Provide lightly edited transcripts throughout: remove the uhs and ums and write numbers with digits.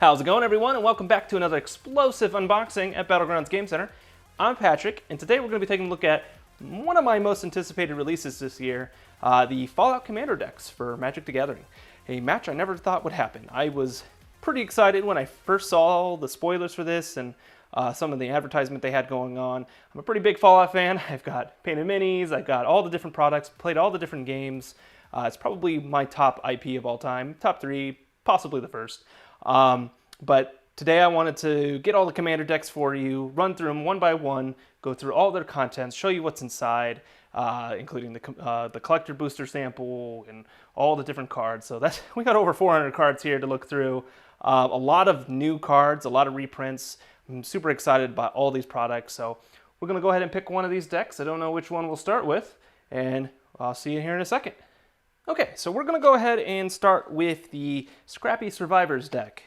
How's it going, everyone, and welcome back to another explosive unboxing at Battlegrounds Game Center. I'm Patrick, and today we're going to be taking a look at one of my most anticipated releases this year, the Fallout Commander decks for Magic the Gathering. A match I never thought would happen. I was pretty excited when I first saw the spoilers for this and some of the advertisement they had going on. I'm a pretty big Fallout fan. I've got painted minis, I've got all the different products, played all the different games. It's probably my top IP of all time, top 3, possibly the first. But today I wanted to get all the Commander decks for you, run through them one by one, go through all their contents, show you what's inside, including the collector booster sample and all the different cards. So we got over 400 cards here to look through. A lot of new cards, a lot of reprints. I'm super excited about all these products. So we're going to go ahead and pick one of these decks. I don't know which one we'll start with, and I'll see you here in a second. Okay, so we're going to go ahead and start with the Scrappy Survivors deck.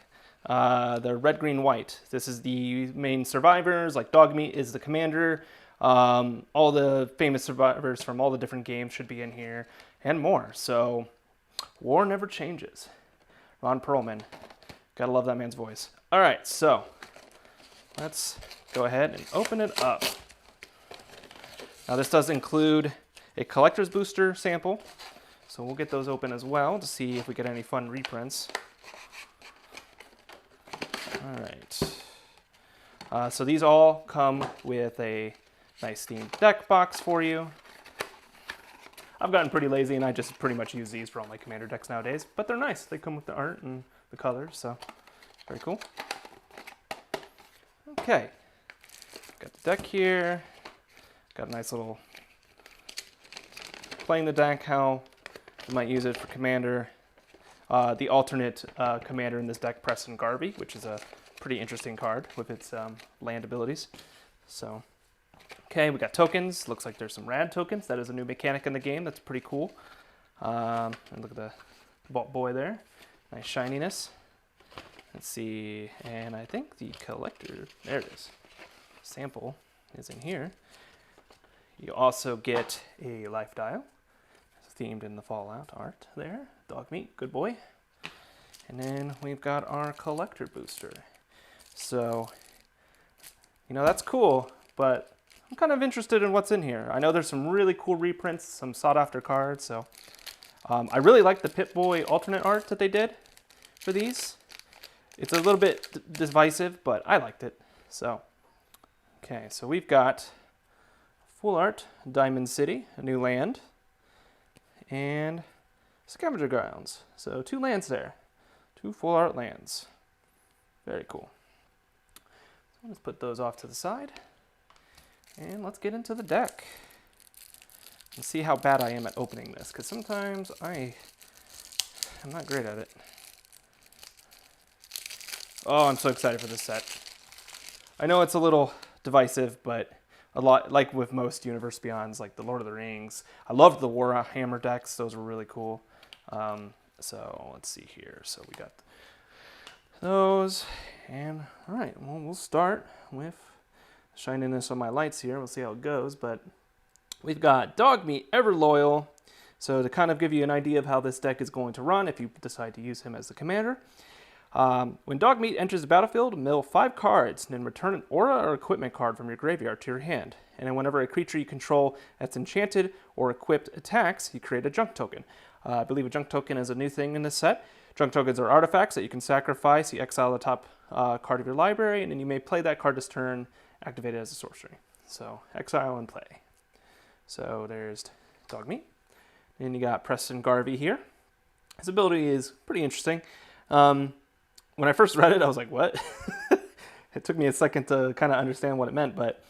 The red, green, white. This is the main survivors, like Dogmeat is the commander. All the famous survivors from all the different games should be in here, and more. So, war never changes. Ron Perlman. Gotta love that man's voice. Alright, so, let's go ahead and open it up. Now this does include a collector's booster sample, so we'll get those open as well to see if we get any fun reprints. Alright, so these all come with a nice themed deck box for you. I've gotten pretty lazy and I just pretty much use these for all my Commander decks nowadays, but they're nice. They come with the art and the colors, so very cool. Okay, got the deck here. Got a nice little playing the deck, how you might use it for Commander. The alternate commander in this deck, Preston Garvey, which is a pretty interesting card with its land abilities. So, okay, we got tokens. Looks like there's some rad tokens. That is a new mechanic in the game. That's pretty cool. And look at the Vault Boy there. Nice shininess. Let's see, and I think the collector, there it is. Sample is in here. You also get a life dial. Themed in the Fallout art there. Dogmeat, good boy. And then we've got our collector booster. So, you know, that's cool, but I'm kind of interested in what's in here. I know there's some really cool reprints, some sought after cards, so I really like the Pip-Boy alternate art that they did for these. It's a little bit divisive, but I liked it. So, okay, so we've got full art, Diamond City, a new land, and Scavenger Grounds. So 2 lands there. 2 full art lands. Very cool. So let's put those off to the side. And let's get into the deck. And see how bad I am at opening this, because sometimes I'm not great at it. Oh, I'm so excited for this set. I know it's a little divisive, but a lot, like with most Universe Beyonds, like the Lord of the Rings. I loved the Warhammer decks. Those were really cool. So let's see here. So we got those. And all right, well, we'll start with shininess on my lights here. We'll see how it goes. But we've got Dogmeat, Ever Loyal. So to kind of give you an idea of how this deck is going to run if you decide to use him as the commander. When Dogmeat enters the battlefield, mill 5 cards, and then return an aura or equipment card from your graveyard to your hand. And then whenever a creature you control that's enchanted or equipped attacks, you create a junk token. I believe a junk token is a new thing in this set. Junk tokens are artifacts that you can sacrifice. You exile the top card of your library, and then you may play that card this turn, activated as a sorcery. So exile and play. So there's Dogmeat. And you got Preston Garvey here. His ability is pretty interesting. When I first read it, I was like, what? It took me a second to kind of understand what it meant, but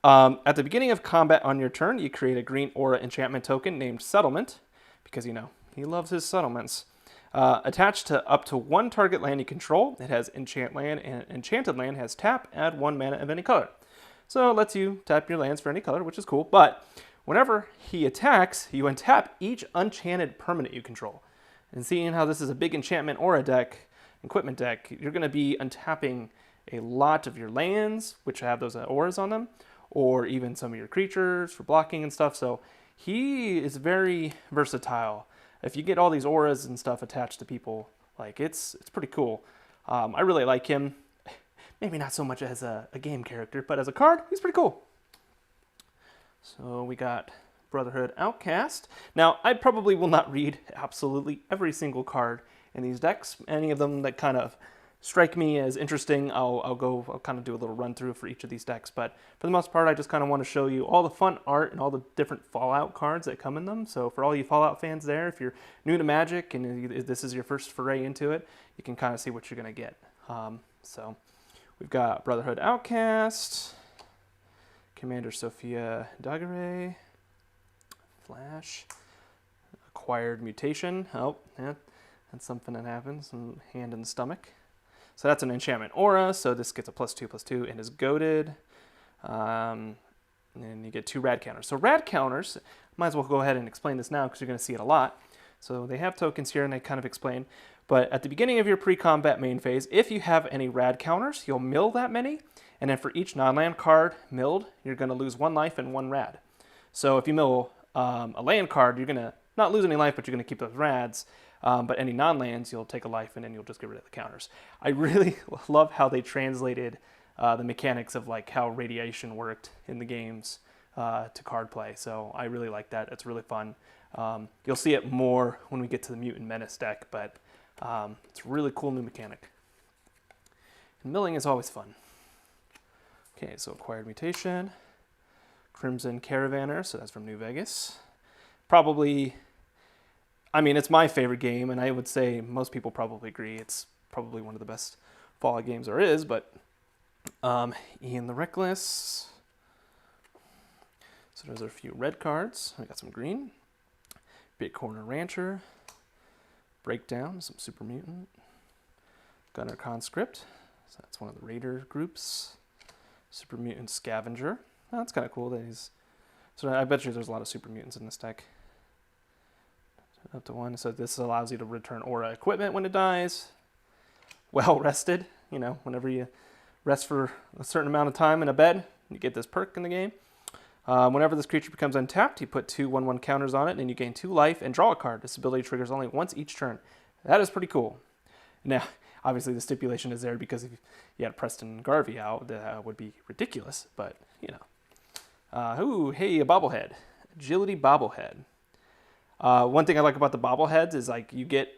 at the beginning of combat on your turn, you create a green aura enchantment token named Settlement, because, you know, he loves his settlements. Attached to up to 1 target land you control, it has enchant land, and enchanted land has tap, add 1 mana of any color. So it lets you tap your lands for any color, which is cool, but whenever he attacks, you untap each enchanted permanent you control. And seeing how this is a big enchantment aura deck, equipment deck, you're going to be untapping a lot of your lands, which have those auras on them, or even some of your creatures for blocking and stuff. So he is very versatile. If you get all these auras and stuff attached to people, like it's pretty cool. I really like him. Maybe not so much as a game character, but as a card, he's pretty cool. So we got Brotherhood Outcast. Now, I probably will not read absolutely every single card in these decks. Any of them that kind of strike me as interesting, I'll kind of do a little run through for each of these decks. But for the most part, I just kind of want to show you all the fun art and all the different Fallout cards that come in them. So for all you Fallout fans there, if you're new to Magic and this is your first foray into it, you can kind of see what you're going to get. So we've got Brotherhood Outcast, Commander Sophia Dagare, Flash, Acquired Mutation. Oh, yeah, that's something that happens. Some hand in the stomach. So that's an enchantment aura. So this gets a +2/+2 and is goaded. And you get 2 rad counters. So rad counters, might as well go ahead and explain this now because you're going to see it a lot. So they have tokens here and they kind of explain. But at the beginning of your pre-combat main phase, if you have any rad counters, you'll mill that many. And then for each non-land card milled, you're going to lose 1 life and 1 rad. So if you mill a land card, you're going to not lose any life, but you're going to keep those rads. But any non-lands, you'll take a life and then you'll just get rid of the counters. I really love how they translated the mechanics of like how radiation worked in the games to card play. So I really like that. It's really fun. You'll see it more when we get to the Mutant Menace deck, but it's a really cool new mechanic. And milling is always fun. Okay, so Acquired Mutation, Crimson Caravaner, so that's from New Vegas. Probably, I mean, it's my favorite game, and I would say most people probably agree it's probably one of the best Fallout games there is, but Ian the Reckless. So those are a few red cards. We got some green. Big Corner Rancher. Breakdown, some Super Mutant. Gunner Conscript, so that's one of the Raider groups. Super Mutant Scavenger. Oh, that's kind of cool that he's... So I bet you there's a lot of Super Mutants in this deck. Up to 1. So this allows you to return aura equipment when it dies. Well rested. You know, whenever you rest for a certain amount of time in a bed, you get this perk in the game. Whenever this creature becomes untapped, you put 2 1/1 counters on it, and you gain 2 life and draw a card. This ability triggers only once each turn. That is pretty cool. Now, obviously the stipulation is there because if you had Preston Garvey out, that would be ridiculous, but, you know. Ooh, hey, a bobblehead. Agility bobblehead. One thing I like about the bobbleheads is, like, you get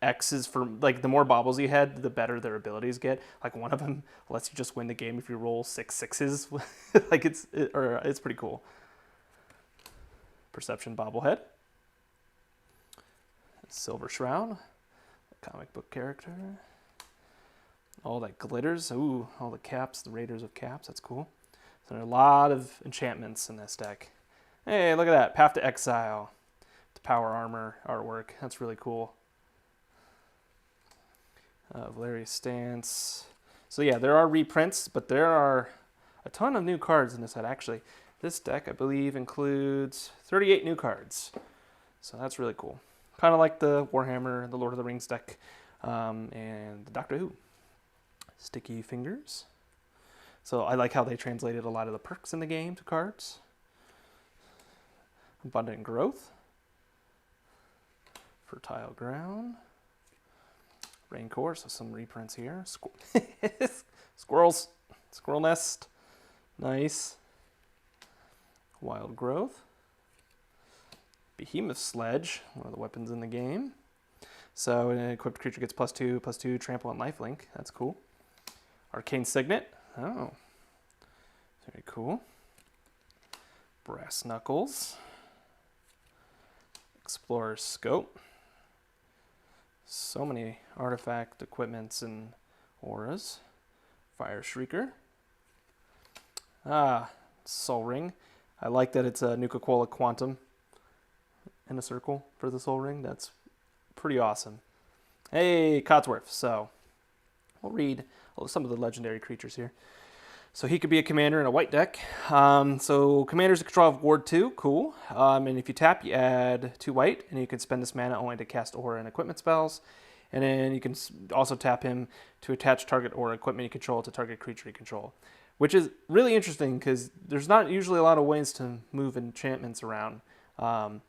X's for, like, the more bobbles you had, the better their abilities get. Like, one of them lets you just win the game if you roll 6 6s. Like, it's pretty cool. Perception bobblehead. Silver Shroud. Comic book character. All that glitters. Ooh, all the caps, the Raiders of Caps. That's cool. So there are a lot of enchantments in this deck. Hey, look at that. Path to Exile. The Power Armor artwork. That's really cool. Valeria's Stance. So yeah, there are reprints, but there are a ton of new cards in this set. Actually, this deck, I believe, includes 38 new cards. So that's really cool. Kind of like the Warhammer, the Lord of the Rings deck, and the Doctor Who. Sticky Fingers. So I like how they translated a lot of the perks in the game to cards. Abundant Growth. Fertile Ground. Raincore, so some reprints here. Squirrels. Squirrel Nest. Nice. Wild Growth. Behemoth Sledge, one of the weapons in the game. So an equipped creature gets +2/+2, trample, and lifelink. That's cool. Arcane Signet. Oh. Very cool. Brass Knuckles. Explorer's Scope. So many artifact equipments and auras. Fire Shrieker. Soul Ring. I like that it's a Nuka-Cola Quantum in a circle for the Soul Ring. That's pretty awesome. Hey, Codsworth. So we'll read some of the legendary creatures here. So he could be a commander in a white deck. So commanders control of Ward 2, cool. And if you tap, you add 2 white, and you can spend this mana only to cast aura and equipment spells. And then you can also tap him to attach target aura equipment you control to target creature you control, which is really interesting because there's not usually a lot of ways to move enchantments around. I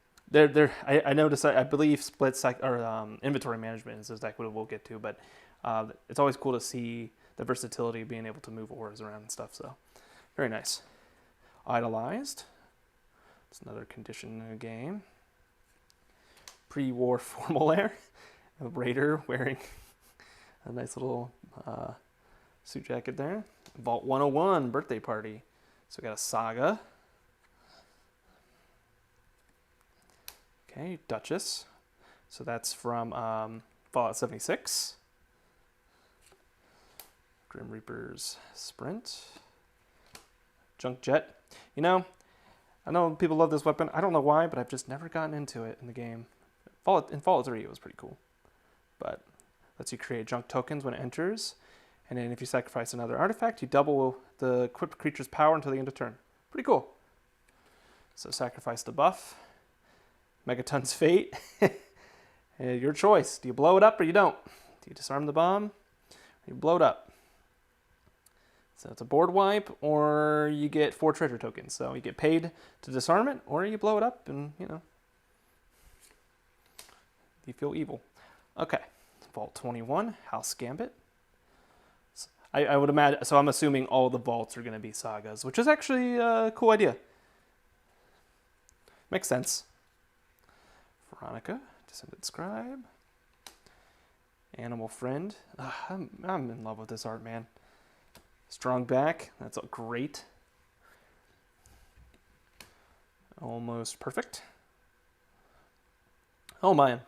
noticed, I believe split inventory management is this deck we'll get to, but It's always cool to see the versatility of being able to move auras around and stuff. So very nice. Idolized. It's another condition in the game. Pre-war formal wear. A raider wearing a nice little suit jacket there. Vault 101 birthday party. So we got a Saga. Okay, Duchess. So that's from Fallout 76. Grim Reaper's Sprint. Junk Jet. You know, I know people love this weapon. I don't know why, but I've just never gotten into it in the game. In Fallout 3, it was pretty cool. But lets you create junk tokens when it enters. And then if you sacrifice another artifact, you double the equipped creature's power until the end of turn. Pretty cool. So sacrifice the buff. Megaton's Fate. Your choice. Do you blow it up or you don't? Do you disarm the bomb? Or you blow it up? So it's a board wipe, or you get 4 treasure tokens. So you get paid to disarm it, or you blow it up and, you know, you feel evil. Okay. Vault 21, House Gambit. I would imagine, so I'm assuming all the vaults are going to be sagas, which is actually a cool idea. Makes sense. Veronica, Descendant Scribe. Animal Friend. I'm in love with this art, man. Strong back, that's great. Almost perfect. Oh man.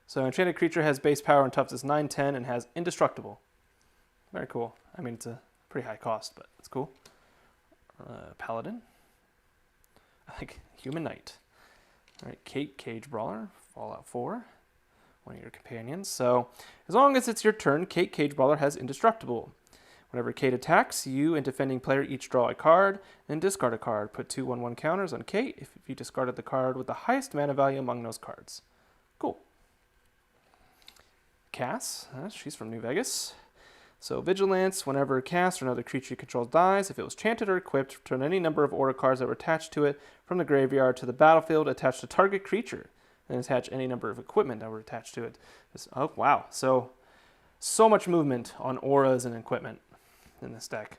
So enchanted creature has base power and toughness 9, 10, and has indestructible. Very cool. I mean, it's a pretty high cost, but it's cool. Paladin. I like Human Knight. All right, Kate, Cage Brawler, Fallout 4. One of your companions. So as long as it's your turn, Kate, Cage Brawler has indestructible. Whenever Kate attacks, you and defending player each draw a card and discard a card. Put 2 1/1 counters on Kate if you discarded the card with the highest mana value among those cards. Cool. Cass, she's from New Vegas. So Vigilance, whenever Cass or another creature you control dies, if it was chanted or equipped, return any number of aura cards that were attached to it from the graveyard to the battlefield, attached to target creature, and attach any number of equipment that were attached to it. Oh, wow. So much movement on auras and equipment in this deck.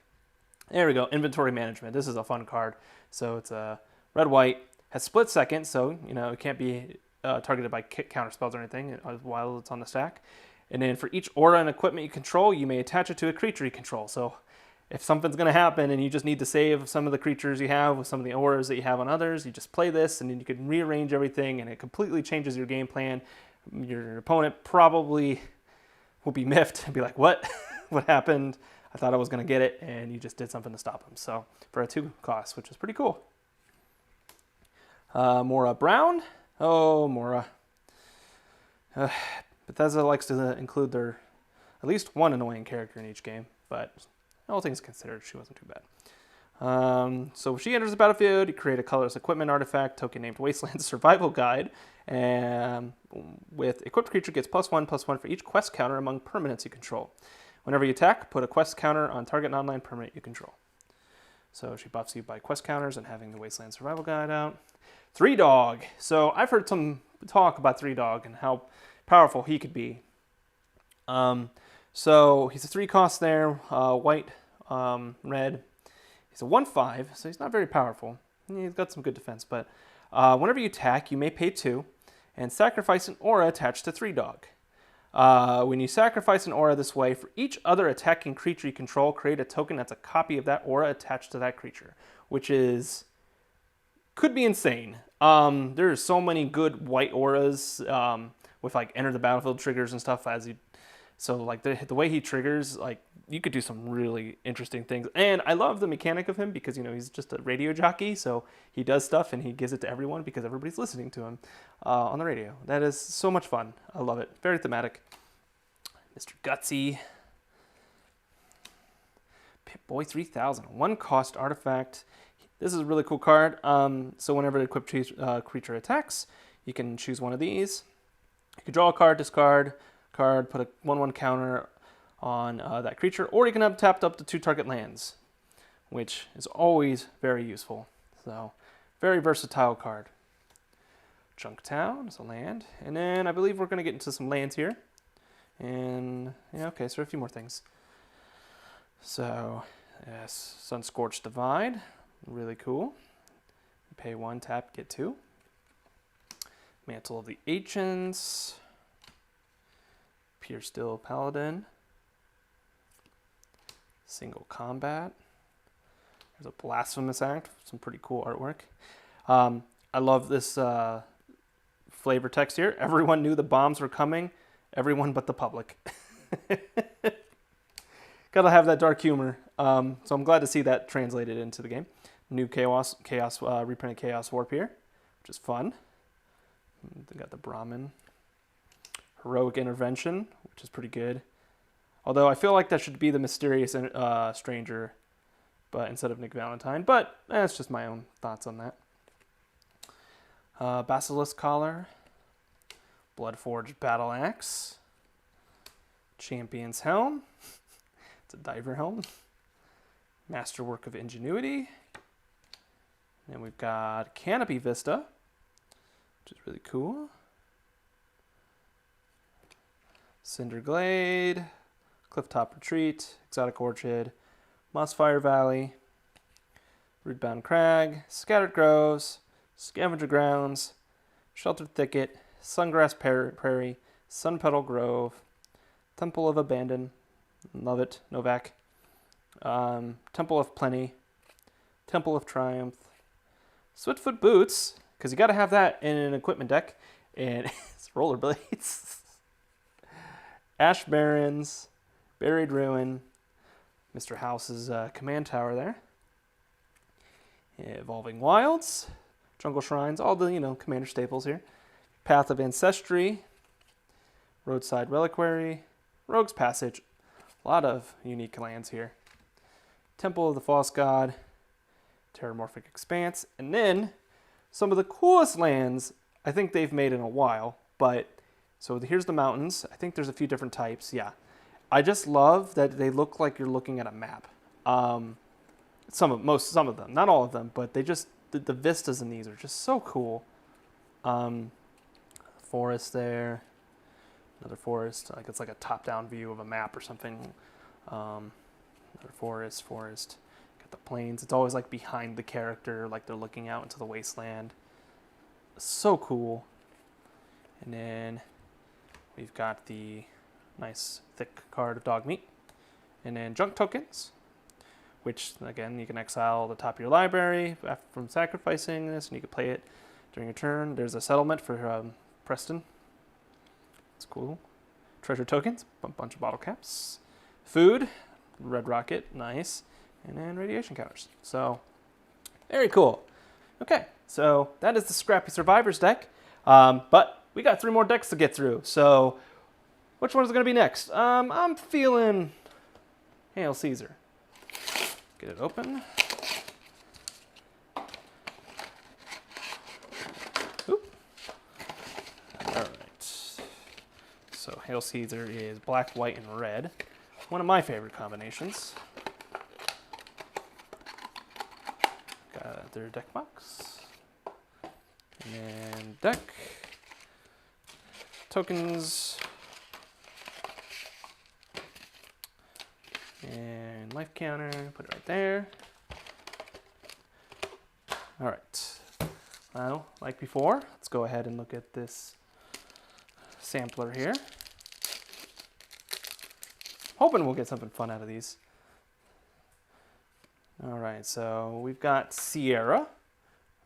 There we go. Inventory Management. This is a fun card. So it's a red-white, has split second, so you know it can't be targeted by counter spells or anything while it's on the stack. And then for each aura and equipment you control, you may attach it to a creature you control. So if something's going to happen and you just need to save some of the creatures you have with some of the auras that you have on others, you just play this and then you can rearrange everything and it completely changes your game plan. Your opponent probably will be miffed and be like, what? What happened? I thought I was going to get it, and you just did something to stop him. So for a 2 cost, which is pretty cool. Mora Brown. Oh, Mora. Bethesda likes to include their at least one annoying character in each game, but all things considered, she wasn't too bad. So when she enters the battlefield, you create a colorless equipment artifact, token named Wasteland Survival Guide, and with equipped creature gets +1/+1 for each quest counter among permanents you control. Whenever you attack, put a quest counter on target non-land permanent you control. So she buffs you by quest counters and having the Wasteland Survival Guide out. 3-Dog. So I've heard some talk about 3-Dog and how powerful he could be. So he's a 3 cost there, white, red. He's a 1/5, so he's not very powerful. He's got some good defense, but whenever you attack, you may pay 2 and sacrifice an aura attached to 3-Dog. When you sacrifice an aura this way, for each other attacking creature you control, create a token that's a copy of that aura attached to that creature, which could be insane. There's so many good white auras with like enter the battlefield triggers and stuff so like the way he triggers, like you could do some really interesting things. And I love the mechanic of him because, you know, he's just a radio jockey, so he does stuff and he gives it to everyone because everybody's listening to him on the radio. That is so much fun. I love it. Very thematic. Mr. Gutsy. Pip-Boy 3000. 1 cost artifact. This is a really cool card. So whenever an equipped creature attacks, you can choose one of these. You can draw a card, discard card, put a 1/1 counter on that creature, or you can have tapped up to 2 target lands, which is always very useful. So very versatile card. Junktown is a land, and then I believe we're going to get into some lands here. And yeah, okay, so a few more things. So, yes, Sun-Scorched Divide, really cool. Pay 1, tap, get 2. Mantle of the Ancients. Pure Steel Paladin. Single Combat. There's a Blasphemous Act, some pretty cool artwork. I love this flavor text here. Everyone knew the bombs were coming, everyone but the public. Gotta have that dark humor. So I'm glad to see that translated into the game. New reprinted Chaos Warp here, which is fun. They got the Brahmin. Heroic Intervention, which is pretty good. Although I feel like that should be the Mysterious Stranger, but instead of Nick Valentine. But that's just my own thoughts on that. Basilisk Collar. Bloodforged Battle Axe. Champion's Helm. It's a diver helm. Masterwork of Ingenuity. And we've got Canopy Vista, which is really cool. Cinder Glade, Clifftop Retreat, Exotic Orchid, Mossfire Valley, Rootbound Crag, Scattered Groves, Scavenger Grounds, Sheltered Thicket, Sungrass Prairie, Sun Petal Grove, Temple of Abandon, love it, Novak, Temple of Plenty, Temple of Triumph, Swiftfoot Boots, because you got to have that in an equipment deck, and it's Rollerblades. Ash Barrens, Buried Ruin, Mr. House's command tower there. Evolving Wilds, Jungle Shrines, all the, commander staples here. Path of Ancestry, Roadside Reliquary, Rogue's Passage, a lot of unique lands here. Temple of the False God, Terramorphic Expanse, and then some of the coolest lands I think they've made in a while, but so here's the mountains. I think there's a few different types. Yeah. I just love that they look like you're looking at a map. Some of them, not all of them, but they just, the vistas in these are just so cool. Forest there, another forest, like it's like a top-down view of a map or something. Another forest, got the plains. It's always like behind the character, like they're looking out into the wasteland. So cool. And then we've got the nice thick card of Dog Meat. And then junk tokens, which again, you can exile the top of your library from sacrificing this, and you can play it during your turn. There's a settlement for Preston. It's cool. Treasure tokens, a bunch of bottle caps. Food, Red Rocket, nice. And then radiation counters. So, very cool. Okay, so that is the Scrappy Survivors deck. But we got 3 more decks to get through. So, which one is going to be next? I'm feeling Hail Caesar. Get it open. Oop. All right. So Hail Caesar is black, white, and red. One of my favorite combinations. Got their deck box. And deck. Tokens. And life counter, put it right there. All right. Well, like before, let's go ahead and look at this sampler here. Hoping we'll get something fun out of these. All right, so we've got Sierra,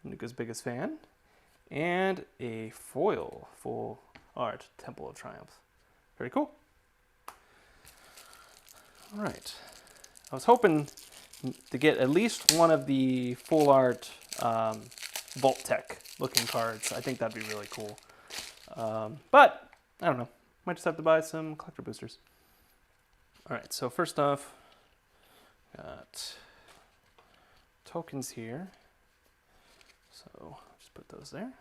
Nuka's biggest fan, and a foil full art Temple of Triumph. Very cool. All right. I was hoping to get at least one of the full art Vault Tech looking cards. I think that'd be really cool. But I don't know. Might just have to buy some collector boosters. All right. So first off, got tokens here. So just put those there.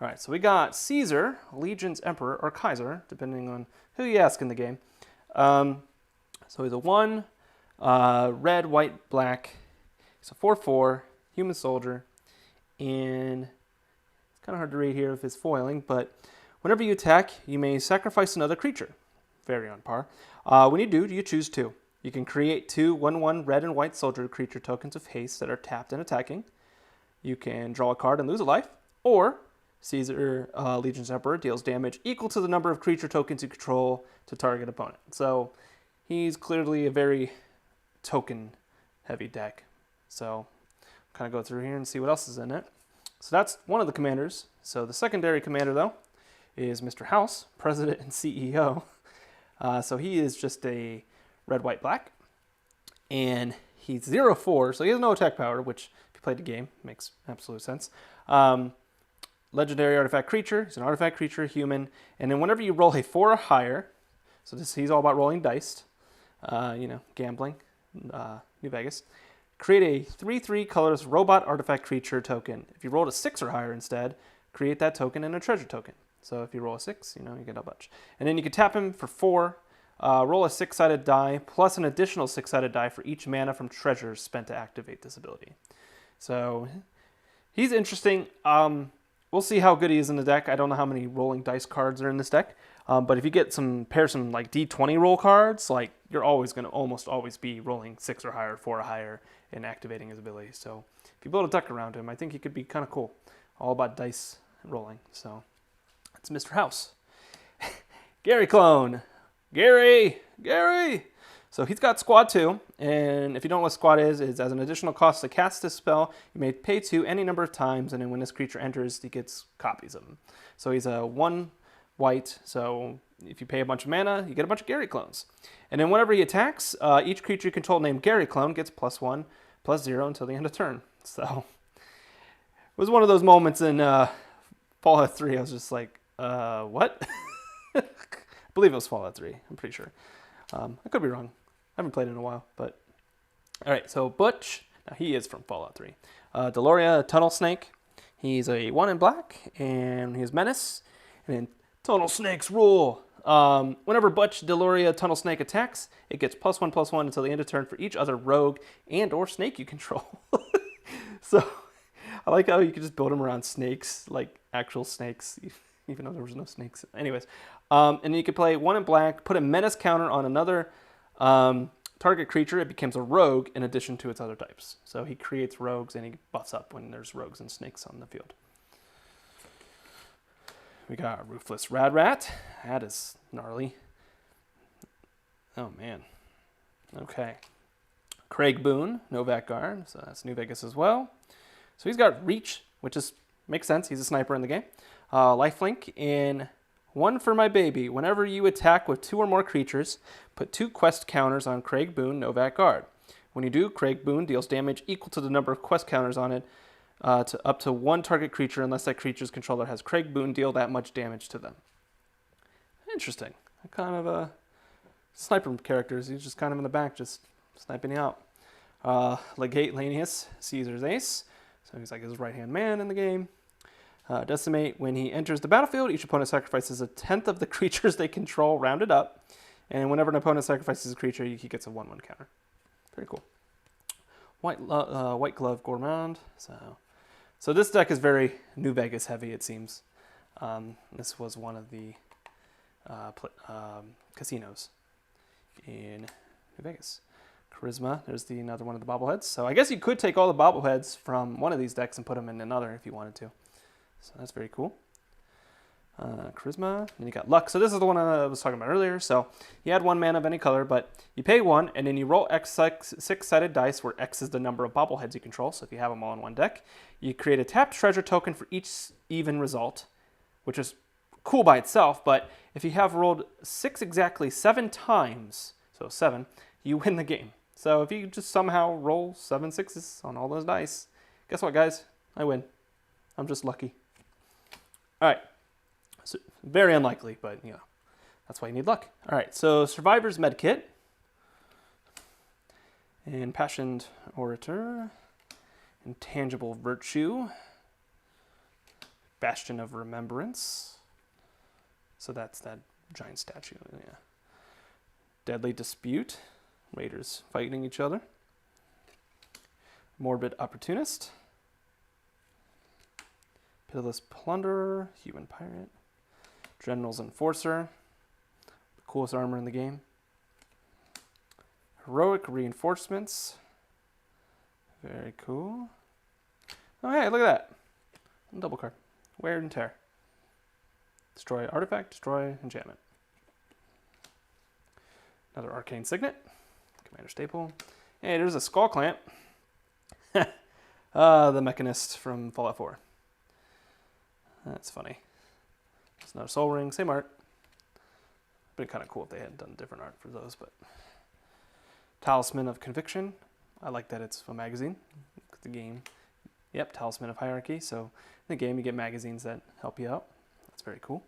All right. So we got Caesar, Legion's Emperor, or Kaiser, depending on who you ask in the game. So he's a 1, red, white, black. He's a 4/4, human soldier. And it's kind of hard to read here with his foiling, but whenever you attack, you may sacrifice another creature. very on par. When you do, you choose 2. You can create 2 1/1 red and white soldier creature tokens of haste that are tapped and attacking. You can draw a card and lose a life, or Caesar Legion's Emperor deals damage equal to the number of creature tokens you control to target opponent. So he's clearly a very token-heavy deck. So kind of go through here and see what else is in it. So that's one of the commanders. So the secondary commander, though, is Mr. House, President and CEO. So he is just a red, white, black. And he's 0/4, so he has no attack power, which, if you played the game, makes absolute sense. Legendary artifact creature. He's an artifact creature, human. And then whenever you roll a 4 or higher, so he's all about rolling dice, gambling, New Vegas, create a 3/3 colorless robot artifact creature token. If you rolled a 6 or higher instead, create that token in a treasure token. So if you roll a 6, you get a bunch. And then you can tap him for 4, roll a 6-sided die, plus an additional 6-sided die for each mana from treasures spent to activate this ability. So he's interesting. We'll see how good he is in the deck. I don't know how many rolling dice cards are in this deck. But if you get some like D20 roll cards, like you're always going to almost always be rolling 6 or higher, 4 or higher, and activating his ability. So if you build a deck around him, I think he could be kind of cool. All about dice rolling. So that's Mr. House. Gary Clone. Gary. So he's got Squad 2, and if you don't know what Squad is as an additional cost to cast this spell, you may pay 2 any number of times, and then when this creature enters, he gets copies of him. So he's a 1 white, so if you pay a bunch of mana, you get a bunch of Gary Clones. And then whenever he attacks, each creature you control named Gary Clone gets +1, +0 until the end of turn. So it was one of those moments in Fallout 3, I was just like, what? I believe it was Fallout 3, I'm pretty sure. I could be wrong. I haven't played it in a while, but... Alright, so Butch, now he is from Fallout 3. Deloria, Tunnel Snake. He's a 1 in black, and he has Menace. And then Tunnel Snake's rule. Whenever Butch, Deloria, Tunnel Snake attacks, it gets +1/+1 until the end of turn for each other rogue and or snake you control. So, I like how you can just build them around snakes, like actual snakes, even though there was no snakes. Anyways, and you can play 1 in black, put a menace counter on another target creature. It becomes a rogue in addition to its other types. So he creates rogues and he buffs up when there's rogues and snakes on the field. We got Ruthless Rad Rat. That is gnarly. Oh man. Okay. Craig Boone, Novak Guard. So that's New Vegas as well. So he's got Reach, which makes sense. He's a sniper in the game. Lifelink in 1 for my baby. Whenever you attack with 2 or more creatures, put 2 quest counters on Craig Boone, Novak Guard. When you do, Craig Boone deals damage equal to the number of quest counters on it to up to 1 target creature unless that creature's controller has Craig Boone deal that much damage to them. Interesting. Kind of sniper characters. He's just kind of in the back, just sniping you out. Legate Lanius, Caesar's ace. So he's like his right-hand man in the game. Decimate, when he enters the battlefield, each opponent sacrifices 1/10 of the creatures they control, rounded up. And whenever an opponent sacrifices a creature, he gets a 1/1 counter. Pretty cool. White Glove Gourmand. So this deck is very New Vegas heavy, it seems. This was one of the casinos in New Vegas. Charisma, there's another one of the bobbleheads. So I guess you could take all the bobbleheads from one of these decks and put them in another if you wanted to. So that's very cool. Charisma, then you got Luck. So this is the one I was talking about earlier. So you add 1 mana of any color, but you pay 1, and then you roll X 6-sided dice, where X is the number of bobbleheads you control. So if you have them all in one deck, you create a tapped treasure token for each even result, which is cool by itself. But if you have rolled 6 exactly 7 times, so 7, you win the game. So if you just somehow roll 7 sixes on all those dice, guess what, guys? I win. I'm just lucky. All right. So very unlikely, but that's why you need luck. All right, so Survivor's Medkit, Impassioned Orator, Intangible Virtue, Bastion of Remembrance. So that's that giant statue. Yeah. Deadly Dispute, raiders fighting each other. Morbid Opportunist, Pitiless Plunderer, Human Pirate, General's Enforcer, Coolest armor in the game. Heroic Reinforcements. Very cool. Oh, hey, look at that. Double card. Wear and Tear. Destroy artifact, destroy enchantment. Another Arcane Signet. Commander Staple. Hey, there's a Skull Clamp. The Mechanist from Fallout 4. That's funny. It's another Soul Ring, same art. Been kind of cool if they had done different art for those, but Talisman of Conviction. I like that it's a magazine. The game. Yep, Talisman of Hierarchy. So in the game you get magazines that help you out. That's very cool.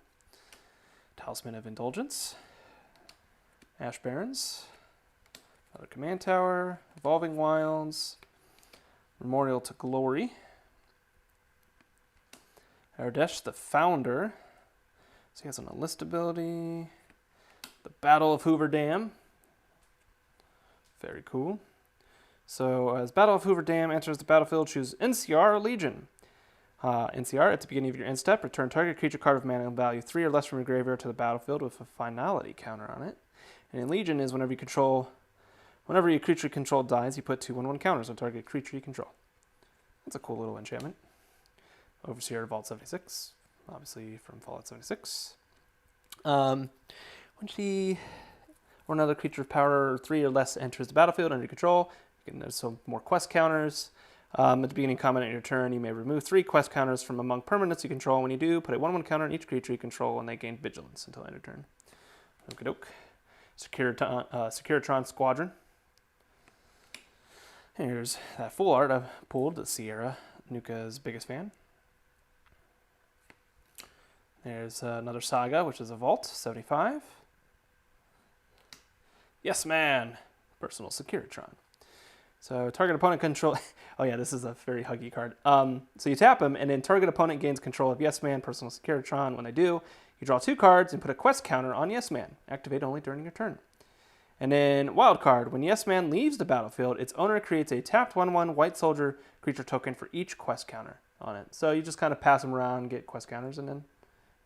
Talisman of Indulgence. Ash Barrens. Another Command Tower. Evolving Wilds. Memorial to Glory. Ardesh the Founder. So he has an enlist ability. The Battle of Hoover Dam. Very cool. So as Battle of Hoover Dam enters the battlefield, choose NCR or Legion. NCR, at the beginning of your end step, return target creature card with mana value 3 or less from your graveyard to the battlefield with a finality counter on it. And in Legion is whenever your creature controlled dies, you put 2/1/1 counters on target creature you control. That's a cool little enchantment. Overseer of Vault 76, obviously from Fallout 76. Or another creature of power 3 or less enters the battlefield under your control. There's some more quest counters. At the beginning of combat on your turn, you may remove 3 quest counters from among permanents you control. When you do, put a 1/1 counter on each creature you control, and they gain vigilance until end of turn. Okie-doke. Securitron Squadron. Here's that full art I've pulled, the Sierra, Nuka's biggest fan. There's another Saga, which is a Vault, 75. Yes, man. Personal Securitron. So target opponent control. Oh yeah, this is a very huggy card. So you tap him, and then target opponent gains control of Yes Man, Personal Securitron. When they do, you draw 2 cards and put a quest counter on Yes Man. Activate only during your turn. And then Wild Card. When Yes Man leaves the battlefield, its owner creates a tapped 1/1 White Soldier creature token for each quest counter on it. So you just kind of pass them around, get quest counters, and then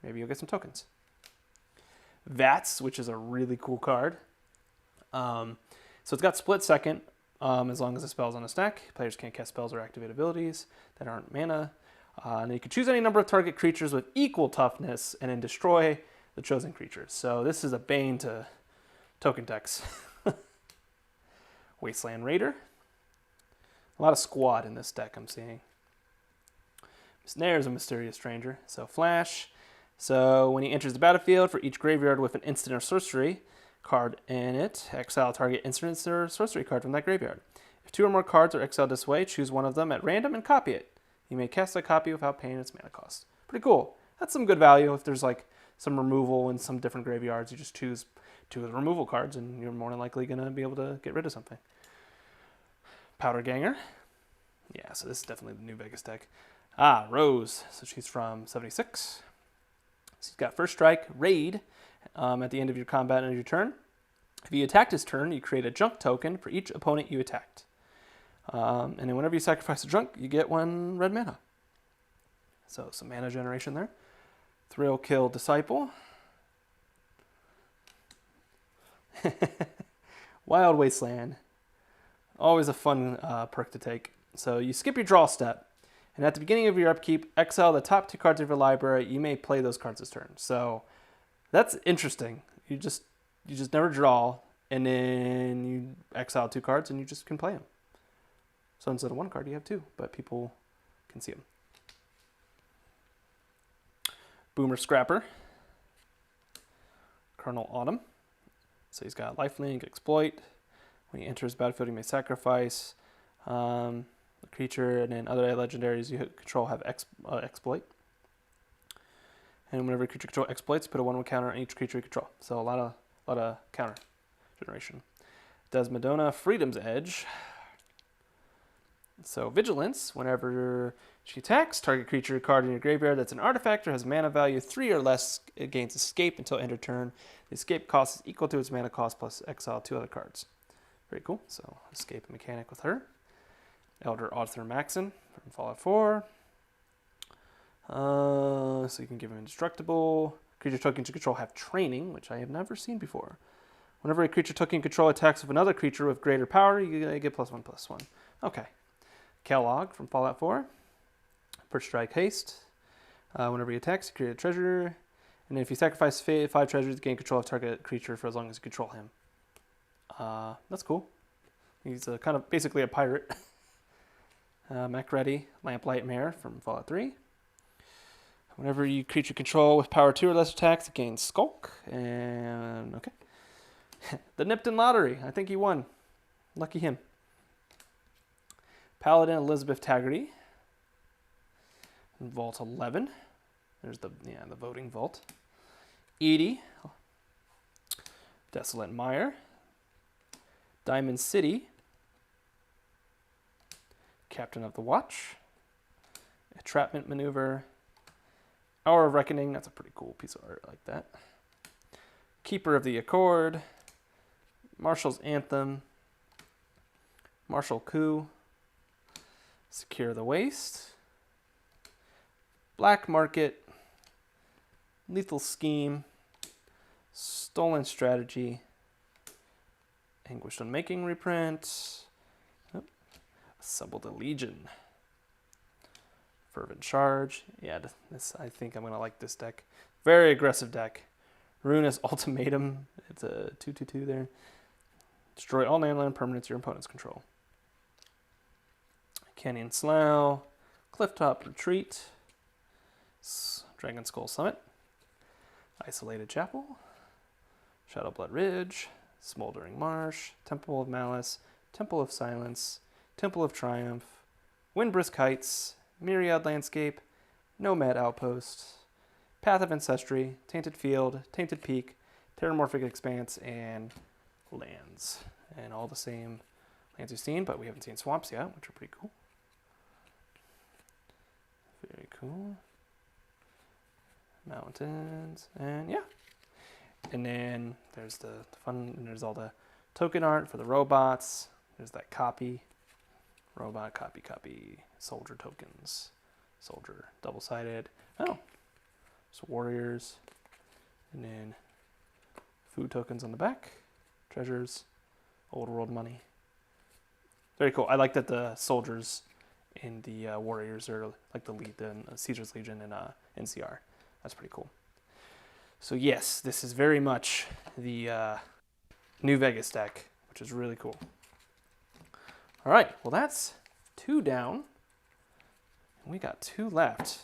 maybe you'll get some tokens. Vats, which is a really cool card. So it's got split second. As long as the spell's on the stack, players can't cast spells or activate abilities that aren't mana. And you can choose any number of target creatures with equal toughness and then destroy the chosen creatures. So this is a bane to token decks. Wasteland Raider. A lot of squad in this deck I'm seeing. There's a Mysterious Stranger. So Flash. So when he enters the battlefield, for each graveyard with an instant or sorcery card in it, exile target instant or sorcery card from that graveyard. If 2 or more cards are exiled this way, choose one of them at random and copy it. You may cast a copy without paying its mana cost. Pretty cool. That's some good value. If there's like some removal in some different graveyards, you just choose 2 of the removal cards and you're more than likely going to be able to get rid of something. Powder Ganger. Yeah, so this is definitely the new Vegas deck. Rose. So she's from 76. She's got First Strike, Raid. At the end of your combat and your turn. If you attack this turn, you create a junk token for each opponent you attacked. And then whenever you sacrifice a junk, you get 1 red mana. So some mana generation there. Thrill Kill Disciple. Wild Wasteland. Always a fun perk to take. So you skip your draw step. And at the beginning of your upkeep, exile the top 2 cards of your library. You may play those cards this turn. So that's interesting. You just never draw, and then you exile 2 cards, and you just can play them. So instead of 1 card, you have 2, but people can see them. Boomer Scrapper. Colonel Autumn. So he's got Lifelink, Exploit. When he enters the battlefield, he may sacrifice a creature, and then other legendaries you control have Exploit. And whenever a creature control exploits, put a 1/1 counter on each creature you control. So a lot of counter generation. Desmodona, Freedom's Edge. So Vigilance, whenever she attacks, target creature card in your graveyard that's an artifact or has mana value 3 or less, it gains Escape until end of turn. The Escape cost is equal to its mana cost plus exile 2 other cards. Very cool. So Escape mechanic with her. Elder Arthur Maxon from Fallout 4. So you can give him Indestructible, Creature tokens you control have training, which I have never seen before. Whenever a creature token you control attacks with another creature with greater power, you get +1/+1. Okay. Kellogg from Fallout 4. First strike haste. Whenever he attacks, you create a treasure. And then if you sacrifice 5 treasures, you gain control of target creature for as long as you control him. That's cool. He's kind of basically a pirate. Macready, Lamplight Mare from Fallout 3. Whenever you creature control with power 2 or less attacks, it gains Skulk. And okay. The Nipton Lottery. I think he won. Lucky him. Paladin Elizabeth Taggarty. Vault 11. There's the voting vault. Edie. Desolate Mire. Diamond City. Captain of the Watch. Entrapment Maneuver. Hour of Reckoning. That's a pretty cool piece of art. I like that. Keeper of the Accord. Marshal's Anthem. Martial Coup. Secure the Waste. Black Market. Lethal Scheme. Stolen Strategy. Anguished Unmaking reprint. Oh. Assembled a Legion. Fervent Charge. Yeah, this, I think I'm going to like this deck. Very aggressive deck. Ruinous Ultimatum. It's a 2/2/2 there. Destroy all landland permanents your opponents control. Canyon Slough. Clifftop Retreat. Dragon Skull Summit. Isolated Chapel. Shadowblood Ridge. Smoldering Marsh. Temple of Malice. Temple of Silence. Temple of Triumph. Windbrisk Heights. Myriad Landscape. Nomad Outpost. Path of Ancestry. Tainted Field. Tainted Peak. Terramorphic Expanse. And lands. And all the same lands we've seen, but we haven't seen swamps yet, which are pretty cool. Very cool. Mountains. And yeah. And then there's the fun, and there's all the token art for the robots. There's that copy. Robot, copy. Soldier tokens. Soldier, double-sided. Oh. So warriors. And then food tokens on the back. Treasures. Old world money. Very cool. I like that the soldiers in the warriors are like the Caesar's Legion and NCR. That's pretty cool. So yes, this is very much the New Vegas deck, which is really cool. All right, well that's 2 down. We got 2 left.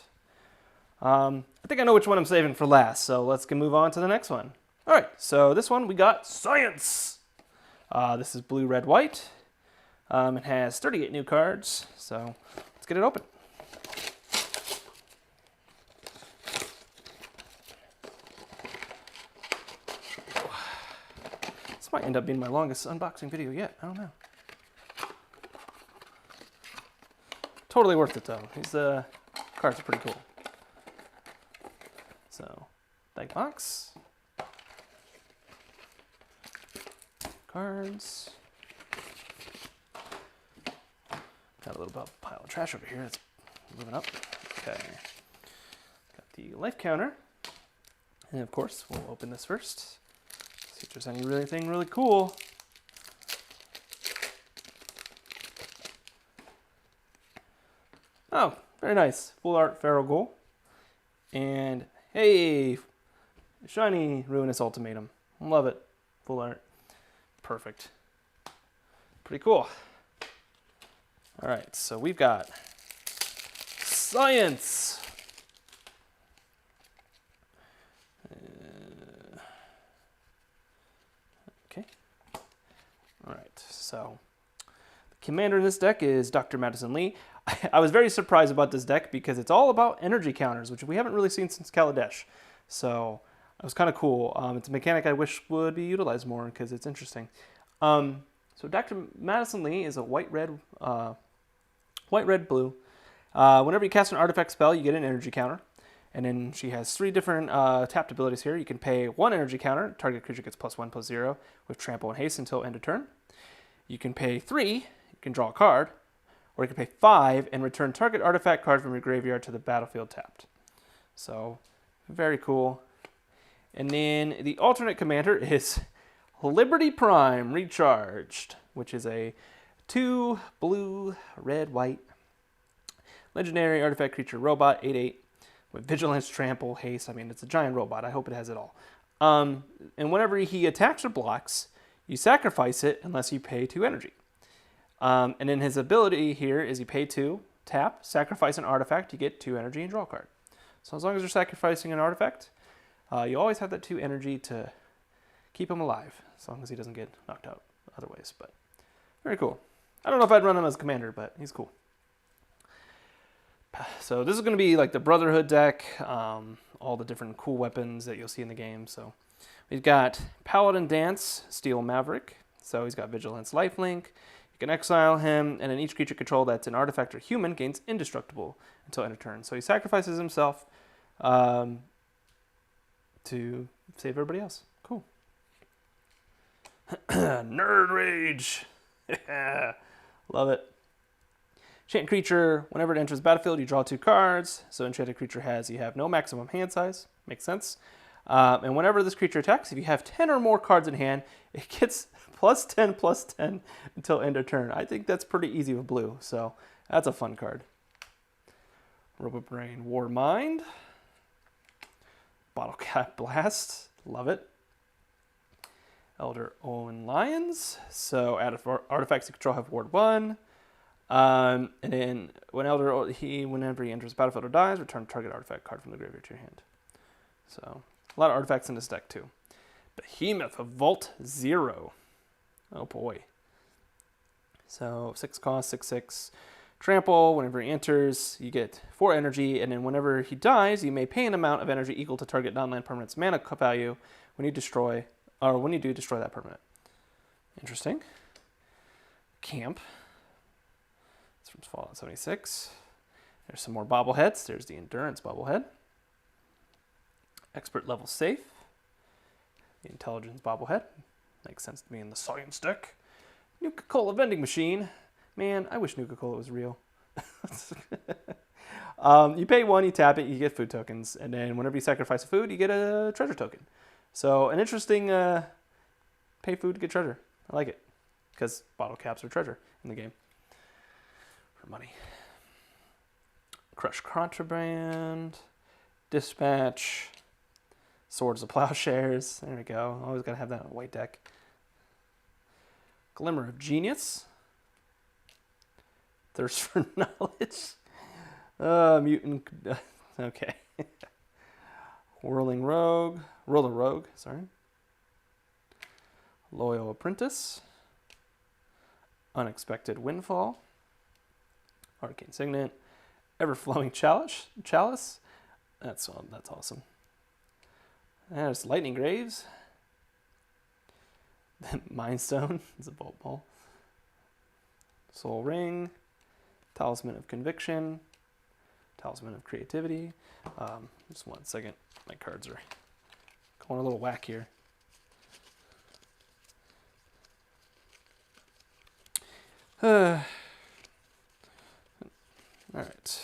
I think I know which one I'm saving for last, so let's move on to the next one. All right, so this one we got Science. This is blue, red, white. It has 38 new cards, so let's get it open. This might end up being my longest unboxing video yet. I don't know. Totally worth it though. These cards are pretty cool. So, deck box. Cards. Got a little pile of trash over here. It's moving up. Okay. Got the life counter. And of course, we'll open this first. See if there's anything really cool. Oh, very nice. Full art Feral Ghoul. And hey, shiny Ruinous Ultimatum. Love it. Full art. Perfect. Pretty cool. All right, so we've got Science. Okay. All right, so the commander in this deck is Dr. Madison Lee. I was very surprised about this deck because it's all about energy counters, which we haven't really seen since Kaladesh. So it was kind of cool. It's a mechanic I wish would be utilized more because it's interesting. So Dr. Madison Lee is a white-red blue. Whenever you cast an artifact spell, you get an energy counter. And then she has 3 different tapped abilities here. You can pay 1 energy counter. Target creature gets +1/+0 with trample and haste until end of turn. You can pay 3. You can draw a card. Or you can pay 5 and return target artifact card from your graveyard to the battlefield tapped. So, very cool. And then the alternate commander is Liberty Prime Recharged, which is a 2 blue, red, white legendary artifact creature robot, 8/8 with vigilance, trample, haste. I mean, it's a giant robot. I hope it has it all. And whenever he attacks or blocks, you sacrifice it unless you pay 2 energy. And then his ability here is you pay 2, tap, sacrifice an artifact, you get 2 energy and draw a card. So as long as you're sacrificing an artifact, you always have that 2 energy to keep him alive, as long as he doesn't get knocked out other ways. But very cool. I don't know if I'd run him as commander, but he's cool. So this is going to be like the Brotherhood deck, all the different cool weapons that you'll see in the game. So we've got Paladin Dance, Steel Maverick. So he's got Vigilance, Lifelink. You can exile him, and then each creature control that's an artifact or human gains indestructible until end of turn. So he sacrifices himself to save everybody else. Cool. Nerd Rage. Love it. Enchanted creature, whenever it enters the battlefield, you draw 2 cards. So enchanted creature you have no maximum hand size. Makes sense. And whenever this creature attacks, if you have 10 or more cards in hand, it gets +10/+10 until end of turn. I think that's pretty easy with blue, so that's a fun card. Robobrain War Mind. Bottle Cap Blast. Love it. Elder Owen Lions. So add artifacts you control have Ward 1. And then whenever he enters the battlefield or dies, return target artifact card from the graveyard to your hand. So a lot of artifacts in this deck too. Behemoth of Vault 0. Oh boy. So 6 cost, 6/6. Trample. Whenever he enters, you get 4 energy, and then whenever he dies, you may pay an amount of energy equal to target non-land permanent's mana value when you do destroy that permanent. Interesting. Camp. It's from Fallout 76. There's some more bobbleheads. There's the Endurance bobblehead. Expert level safe. The Intelligence bobblehead. Makes sense to me in the science deck. Nuka-Cola vending machine. Man, I wish Nuka-Cola was real. You pay 1, you tap it, you get food tokens. And then whenever you sacrifice a food, you get a treasure token. So an interesting pay food to get treasure. I like it. Because bottle caps are treasure in the game. For money. Crush Contraband. Dispatch. Swords of Plowshares. There we go. Always got to have that on a white deck. Glimmer of Genius. Thirst for Knowledge. Mutant. Okay. Roller Rogue, sorry. Loyal Apprentice. Unexpected Windfall. Arcane Signet. Everflowing Chalice. That's awesome. There's Lightning Graves. Mind Stone is a Bolt Ball. Soul Ring. Talisman of Conviction. Talisman of Creativity. Just 1 second. My cards are going a little whack here. All right.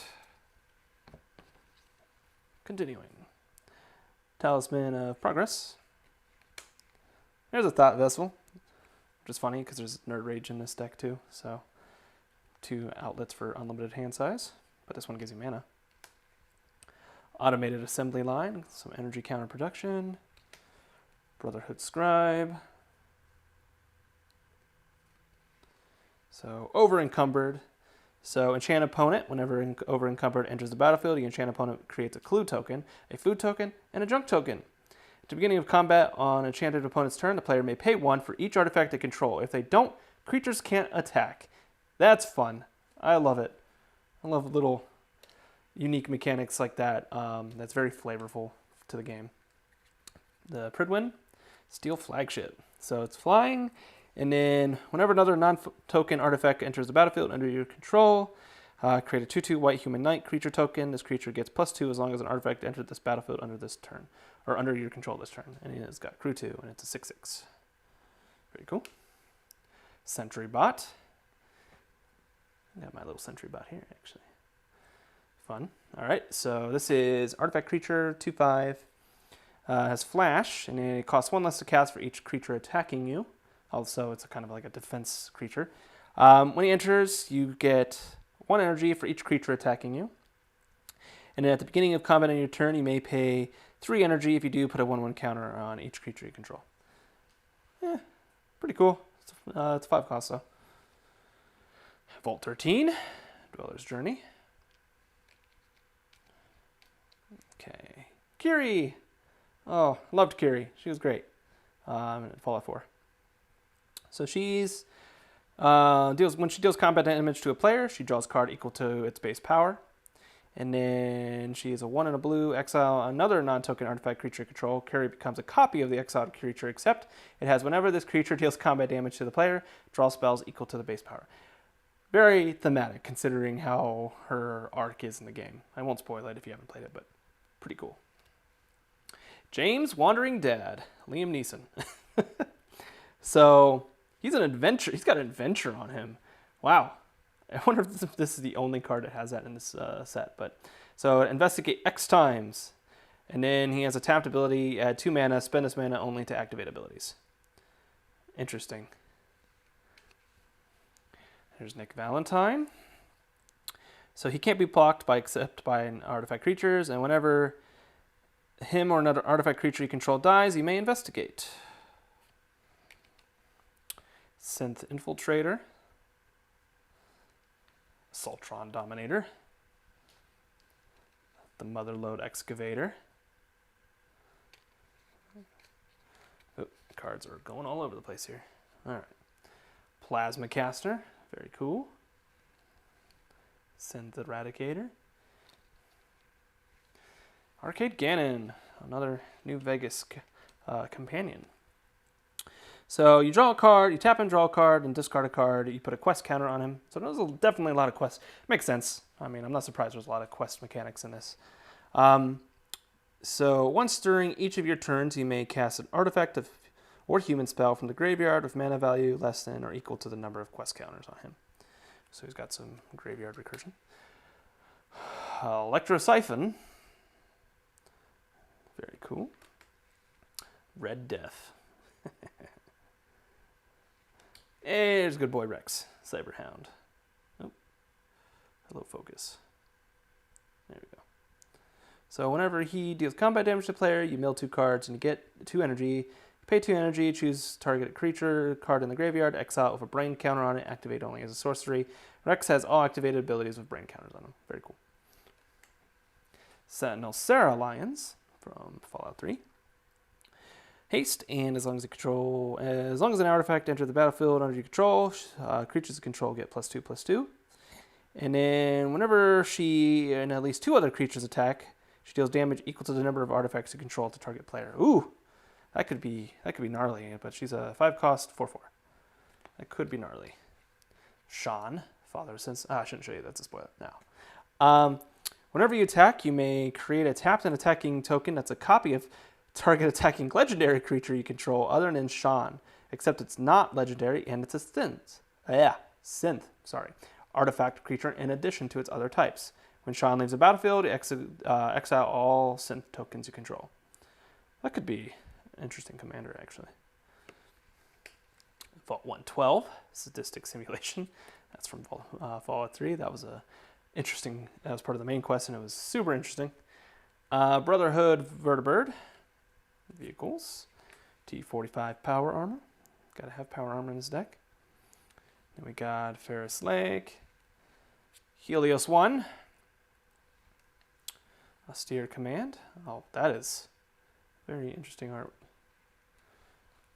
Continuing. Talisman of Progress. There's a Thought Vessel, which is funny because there's Nerd Rage in this deck too. So 2 outlets for unlimited hand size, but this one gives you mana. Automated Assembly Line, some energy counter production. Brotherhood Scribe. So over encumbered. So enchant opponent, whenever over encumbered enters the battlefield, the enchant opponent creates a clue token, a food token, and a junk token. At the beginning of combat on enchanted opponent's turn, the player may pay 1 for each artifact they control. If they don't, creatures can't attack. That's fun. I love it. I love little unique mechanics like that. That's very flavorful to the game. The Pridwin, Steel Flagship. So it's flying, and then whenever another non-token artifact enters the battlefield under your control, create a 2/2 white human knight creature token. This creature gets +2 as long as an artifact entered this battlefield under this turn, or under your control this turn. And it's got crew 2, and it's a 6/6. Very cool. Sentry Bot. I got my little Sentry Bot here, actually. Fun. All right, so this is artifact creature 2/5. Has flash, and it costs 1 less to cast for each creature attacking you. Also, it's a kind of like a defense creature. When he enters, you get 1 energy for each creature attacking you. And then at the beginning of combat on your turn, you may pay 3 energy. If you do, put a 1/1 counter on each creature you control. Yeah, pretty cool. It's 5 cost, though. Vault 13, Dweller's Journey. Okay, Kiri. Oh, loved Kiri. She was great in Fallout 4. So she's when she deals combat damage to a player, she draws a card equal to its base power. And then she is a 1 and a blue, exile another non-token artifact creature control. Kiri becomes a copy of the exiled creature, except it has whenever this creature deals combat damage to the player, draw spells equal to the base power. Very thematic, considering how her arc is in the game. I won't spoil it if you haven't played it, but pretty cool. James Wandering Dad, Liam Neeson. So he's an adventure. He's got an adventure on him. Wow. I wonder if this is the only card that has that in this set. But so investigate X times, and then he has a tapped ability. Add 2 mana. Spend this mana only to activate abilities. Interesting. There's Nick Valentine. So he can't be blocked except by an artifact creatures, and whenever him or another artifact creature you control dies, you may investigate. Synth Infiltrator. Soltron Dominator. The Motherlode Excavator. Oh, cards are going all over the place here. All right. Plasma Caster. Very cool. Synth Eradicator. Arcade Ganon. Another New Vegas companion. So you draw a card, you tap and draw a card, and discard a card. You put a quest counter on him. So there's definitely a lot of quests. Makes sense. I mean, I'm not surprised there's a lot of quest mechanics in this. So once during each of your turns, you may cast an artifact or human spell from the graveyard with mana value less than or equal to the number of quest counters on him. So he's got some graveyard recursion. Electrosiphon. Very cool. Red Death. Hey, there's good boy Rex, Cyberhound. Oh, hello, focus. There we go. So whenever he deals combat damage to the player, you mill 2 cards and you get 2 energy. You pay 2 energy, choose target creature card in the graveyard, exile with a brain counter on it, activate only as a sorcery. Rex has all activated abilities with brain counters on them. Very cool. Sentinel Sarah Lions from Fallout 3. Haste, and as long as an artifact enters the battlefield under your control, creatures you control get +2/+2. And then whenever she and at least 2 other creatures attack, she deals damage equal to the number of artifacts you control to target player. Ooh, that could be gnarly, but she's a 5 cost 4/4. That could be gnarly. Sean, father since I shouldn't show you, that's a spoiler now. Whenever you attack, you may create a tapped and attacking token that's a copy of target attacking legendary creature you control other than Sean, except it's not legendary and it's a synth artifact creature in addition to its other types. When Sean leaves the battlefield, exile all synth tokens you control. That could be an interesting commander, actually. Vault 112, Sadistic Simulation. That's from Fallout 3. That was that was part of the main quest, and it was super interesting. Brotherhood Vertibird. Vehicles. T45 Power Armor. Gotta have Power Armor in this deck. Then we got Ferris Lake. Helios 1. Austere Command. Oh, that is very interesting art.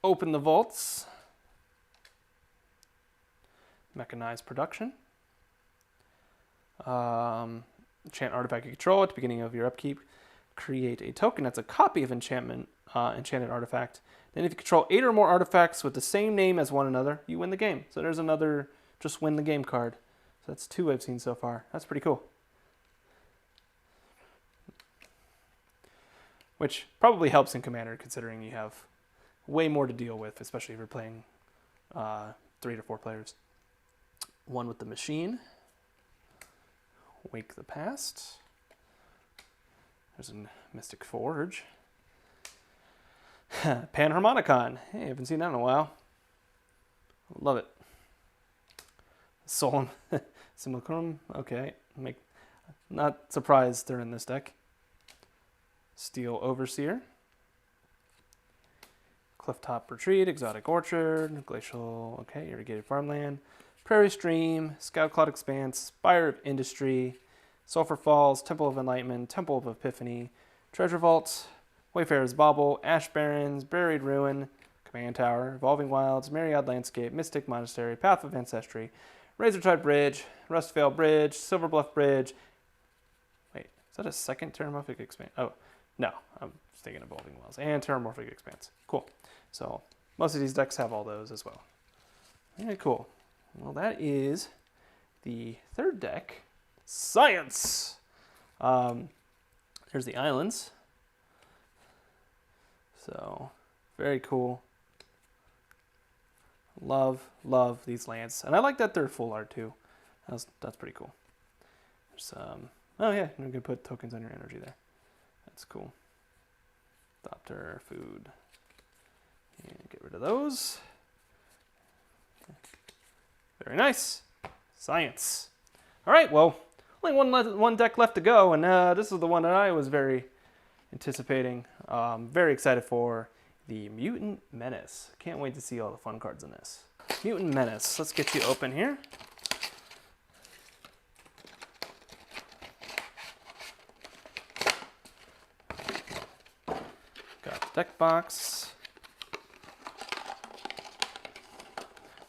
Open the Vaults. Mechanized Production. Enchant artifact you control at the beginning of your upkeep. Create a token that's a copy of enchanted artifact. Then if you control 8 or more artifacts with the same name as one another, you win the game. So there's another just win the game card. So that's 2 I've seen so far. That's pretty cool. Which probably helps in Commander, considering you have way more to deal with, especially if you're playing 3 to 4 players. One with the Machine. Wake the Past. There's a Mystic Forge. Panharmonicon. Hey, I haven't seen that in a while. Love it. Solemn Simulacrum. Okay, not surprised they're in this deck. Steel Overseer. Clifftop Retreat, Exotic Orchard, Glacial, okay, Irrigated Farmland, Prairie Stream, Scout Cloud Expanse, Spire of Industry, Sulphur Falls, Temple of Enlightenment, Temple of Epiphany, Treasure Vault, Wayfarer's Bauble, Ash Barrens, Buried Ruin, Command Tower, Evolving Wilds, Myriad Landscape, Mystic Monastery, Path of Ancestry, Razortide Bridge, Rustvale Bridge, Silver Bluff Bridge. Wait, is that a second Terramorphic Expanse? Oh, no, I'm thinking Evolving Wilds and Terramorphic Expanse. Cool. So most of these decks have all those as well. Very cool. Well, that is the third deck, Science. Here's the islands. So very cool. Love these lands, and I like that they're full art too. That's pretty cool. There's oh yeah, you're gonna put tokens on your energy there. That's cool. Adopter, food. And get rid of those. Very nice. Science. All right, well, only one deck left to go, and this is the one that I was very anticipating. Very excited for the Mutant Menace. Can't wait to see all the fun cards in this. Mutant Menace. Let's get you open here. Got the deck box.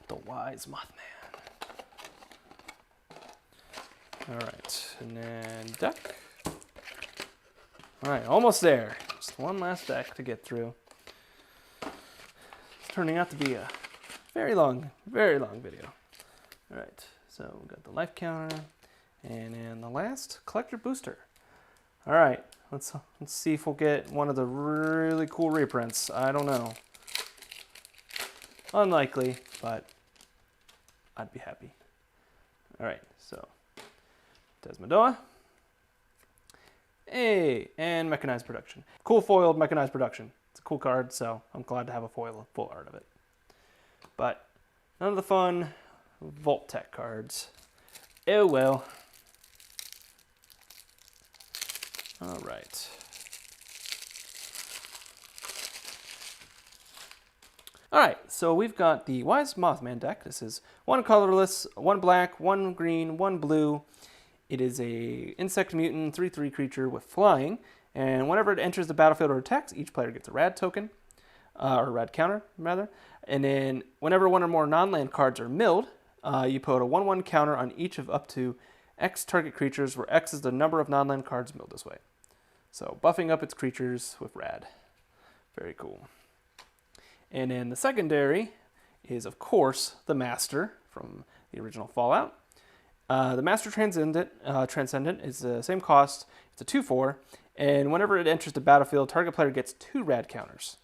The Wise Mothman. All right, and then deck. All right, almost there. Just one last deck to get through. It's turning out to be a very long video. All right, so we got the life counter, and then the last collector booster. All right, let's see if we'll get one of the really cool reprints. I don't know. Unlikely, but I'd be happy. All right, so Desmodoa. Hey, and Mechanized Production. Cool foiled Mechanized Production. It's a cool card, so I'm glad to have a full art of it. But none of the fun Vault-Tec cards. Oh well. All right. All right, so we've got the Wise Mothman deck. This is one colorless, one black, one green, one blue. It is a insect mutant 3/3 creature with flying, and whenever it enters the battlefield or attacks, each player gets a rad token, or rad counter, rather. And then whenever one or more non-land cards are milled, you put a 1/1 counter on each of up to X target creatures, where X is the number of non-land cards milled this way. So buffing up its creatures with rad. Very cool. And then the secondary is, of course, the Master from the original Fallout. The Master Transcendent is the same cost. It's a 2/4, and whenever it enters the battlefield, target player gets 2 rad counters.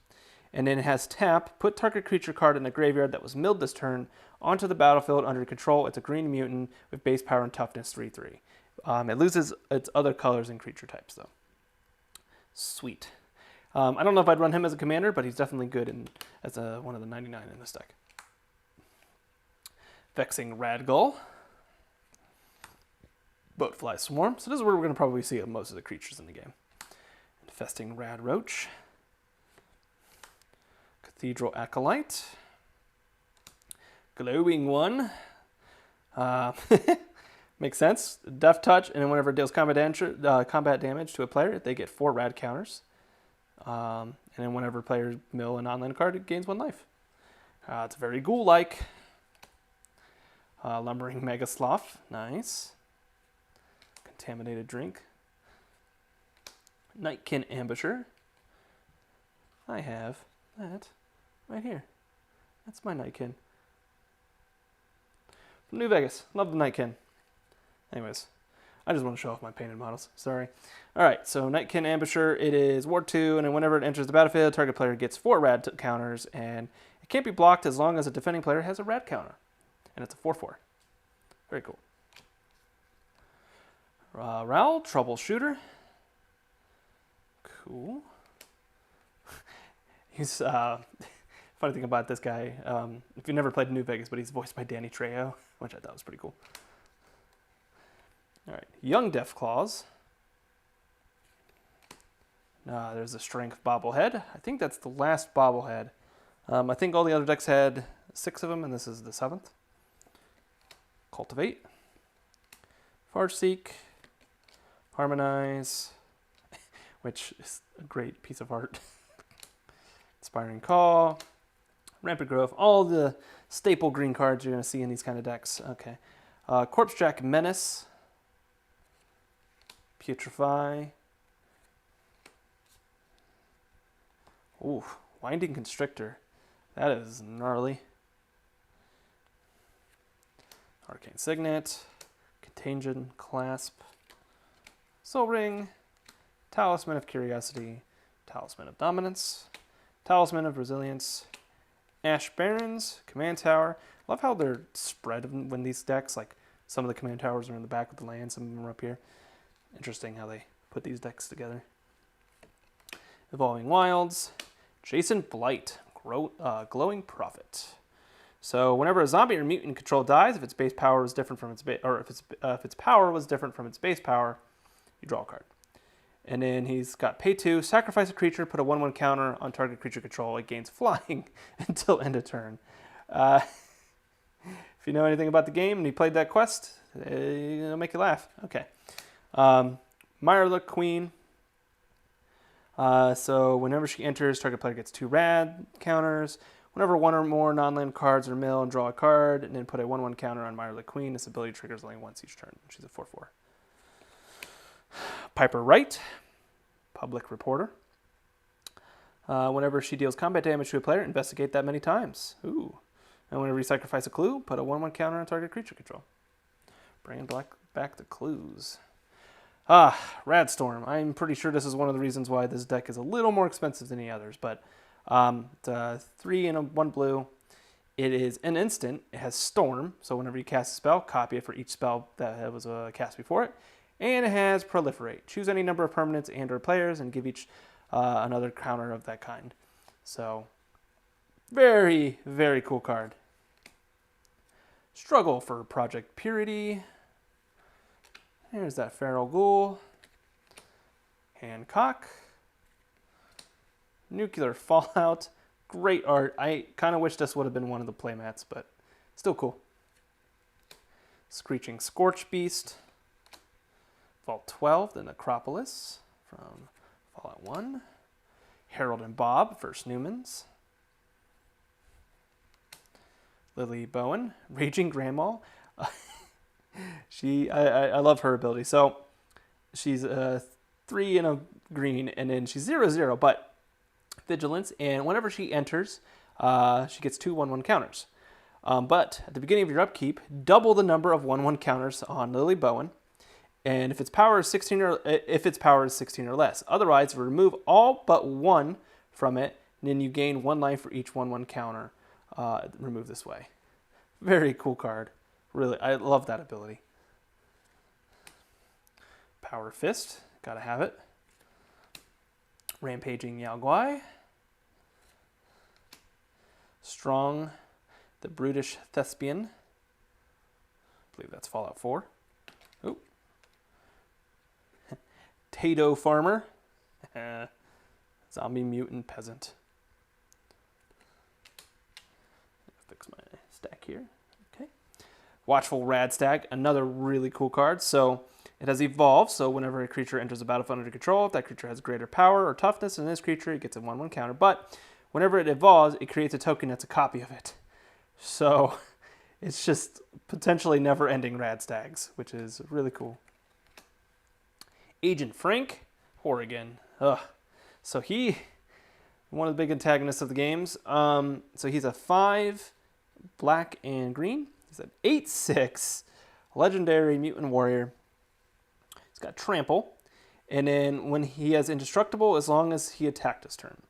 And then it has tap, put target creature card in the graveyard that was milled this turn onto the battlefield under control. It's a green mutant with base power and toughness 3/3. It loses its other colors and creature types, though. Sweet. I don't know if I'd run him as a commander, but he's definitely good as one of the 99 in this deck. Vexing Radgull. Boatfly Swarm. So this is where we're going to probably see most of the creatures in the game. Infesting Rad Roach. Cathedral Acolyte. Glowing One. Makes sense. Death Touch, and then whenever it deals combat damage to a player, they get 4 rad counters. And then whenever players mill a non-land card, it gains 1 life. It's very ghoul-like. Lumbering Mega Sloth. Nice. Contaminated Drink. Nightkin Ambusher. I have that right here. That's my Nightkin. From New Vegas. Love the Nightkin. Anyways, I just want to show off my painted models. Sorry. All right, so Nightkin Ambusher. It is Ward 2, and then whenever it enters the battlefield, target player gets 4 rad counters, and it can't be blocked as long as a defending player has a rad counter. And it's a 4/4. Very cool. Raoul, Troubleshooter. Cool. He's funny thing about this guy. If you've never played New Vegas, but he's voiced by Danny Trejo, which I thought was pretty cool. All right, Young Deathclaws. There's a Strength bobblehead. I think that's the last bobblehead. I think all the other decks had 6 of them, and this is the 7th. Cultivate. Farseek. Harmonize, which is a great piece of art. Inspiring Call. Rampant Growth. All the staple green cards you're going to see in these kind of decks. Okay. Corpsejack Menace. Putrefy. Ooh, Winding Constrictor. That is gnarly. Arcane Signet. Contagion Clasp. Soul Ring. Talisman of Curiosity. Talisman of Dominance. Talisman of Resilience. Ash Barrens. Command Tower. I love how they're spread when these decks, like some of the command towers are in the back of the land, some of them are up here. Interesting how they put these decks together. Evolving Wilds. Jason Blight. Glowing Prophet. So whenever a zombie or mutant control dies, if its base power was different from its if its power was different from its base power, you draw a card. And then he's got pay 2, sacrifice a creature, put a 1/1 counter on target creature control. It gains flying until end of turn. If you know anything about the game and you played that quest, it'll make you laugh. Okay. Mirella Queen. So whenever she enters, target player gets 2 rad counters. Whenever 1 or more non-land cards are milled, draw a card, and then put a 1/1 counter on Mirella Queen. This ability triggers only once each turn. She's a 4/4. Piper Wright, Public Reporter. Whenever she deals combat damage to a player, investigate that many times. Ooh. And whenever you sacrifice a clue, put a 1/1 counter on target creature control. Bringing back the clues. Radstorm. I'm pretty sure this is one of the reasons why this deck is a little more expensive than the others, but it's 3 and 1 blue. It is an instant. It has Storm, so whenever you cast a spell, copy it for each spell that was cast before it. And it has Proliferate. Choose any number of permanents and or players and give each another counter of that kind. So, very, very cool card. Struggle for Project Purity. Here's that Feral Ghoul. Hancock. Nuclear Fallout. Great art. I kind of wish this would have been one of the playmats, but still cool. Screeching Scorch Beast. Vault 12, the Necropolis from Fallout 1. Harold and Bob, First Newmans. Lily Bowen, Raging Grandma. I love her ability. So she's 3 and a green, and then she's 0/0, but vigilance. And whenever she enters, she gets 2 1/1 counters. But at the beginning of your upkeep, double the number of 1/1 counters on Lily Bowen. And if its power is 16 or less. Otherwise, remove all but 1 from it, and then you gain 1 life for each 1/1 counter removed this way. Very cool card. Really, I love that ability. Power Fist, gotta have it. Rampaging Yao Guai. Strong, the Brutish Thespian. I believe that's Fallout 4. Ooh. Tato Farmer. Zombie Mutant Peasant. Fix my stack here. Okay. Watchful Radstag, another really cool card. So it has Evolve, so whenever a creature enters the battlefield under control, if that creature has greater power or toughness than this creature, it gets a 1/1 counter. But whenever it evolves, it creates a token that's a copy of it. So it's just potentially never-ending Radstags, which is really cool. Agent Frank, Horrigan. Ugh. So one of the big antagonists of the games. So he's a 5, black and green. He's an 8/6, legendary mutant warrior. He's got Trample. And then when he has Indestructible, as long as he attacked this turn.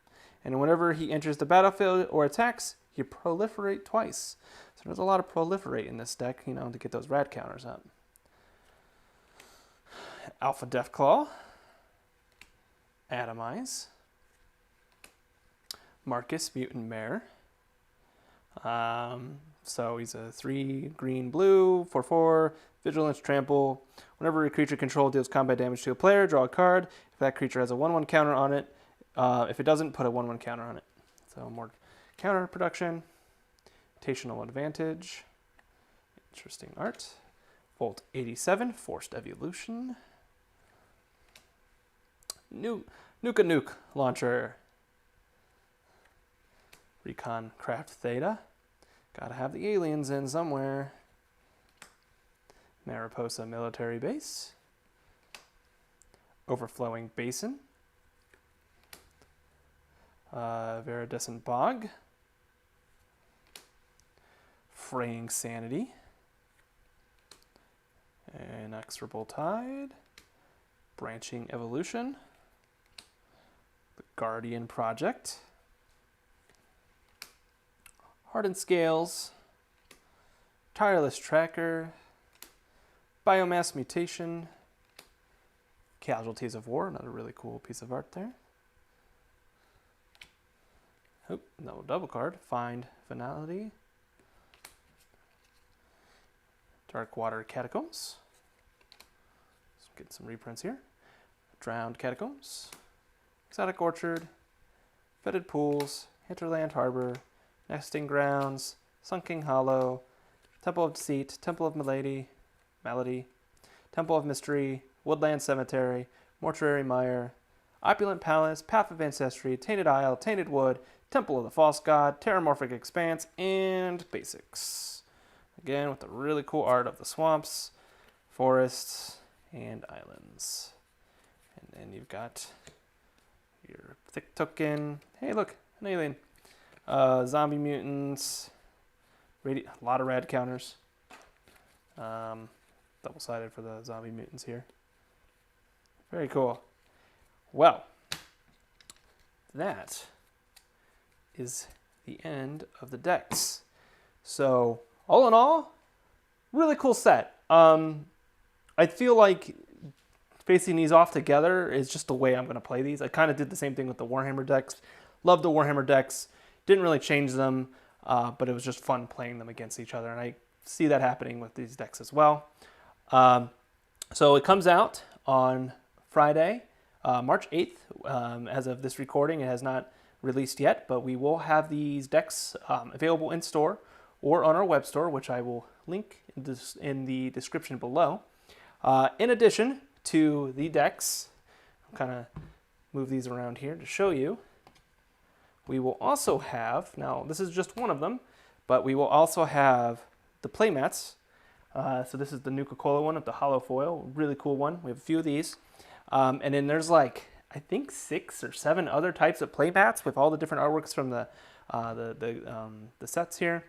And whenever he enters the battlefield or attacks, you proliferate twice. So there's a lot of proliferate in this deck, to get those rad counters up. Alpha Deathclaw. Atomize. Marcus, Mutant Mare. So he's a 3 green blue, 4/4, vigilance, trample. Whenever a creature control deals combat damage to a player, draw a card. If that creature has a 1/1 counter on it, if it doesn't, put a 1/1 counter on it. So more counter production. Rotational advantage. Interesting art. Volt 87, Forced Evolution. Nuke launcher. Recon Craft Theta. Gotta have the aliens in somewhere. Mariposa Military Base. Overflowing Basin. Viridescent Bog. Fraying Sanity. Inexorable Tide. Branching Evolution. The Guardian Project. Hardened Scales. Tireless Tracker. Biomass Mutation. Casualties of War, another really cool piece of art there. Oh, no, double card. Find Finality. Darkwater Catacombs. Let's get some reprints here. Drowned Catacombs. Exotic Orchard. Fetid Pools. Hinterland Harbor. Nesting Grounds. Sunken Hollow. Temple of Deceit. Temple of Malady. Temple of Mystery. Woodland Cemetery. Mortuary Mire. Opulent Palace. Path of Ancestry. Tainted Isle. Tainted Wood. Temple of the False God. Terramorphic Expanse. And Basics. Again, with the really cool art of the swamps, forests, and islands. And then you've got your thick token. Hey, look, an alien. Zombie mutants. A lot of rad counters. Double-sided for the zombie mutants here. Very cool. Well, that is the end of the decks. So, all in all, really cool set. I feel like facing these off together is just the way I'm going to play these. I kind of did the same thing with the Warhammer decks. Loved the Warhammer decks. Didn't really change them, but it was just fun playing them against each other. And I see that happening with these decks as well. So it comes out on Friday, March 8th. As of this recording, it has not released yet, but we will have these decks available in store or on our web store, which I will link in the description below. In addition to the decks, I'll kind of move these around here to show you. We will also have, now this is just one of them, but we will also have the playmats. So this is the Nuka-Cola one with the hollow foil, really cool one. We have a few of these. And then there's like, I think 6 or 7 other types of playmats with all the different artworks from the sets here.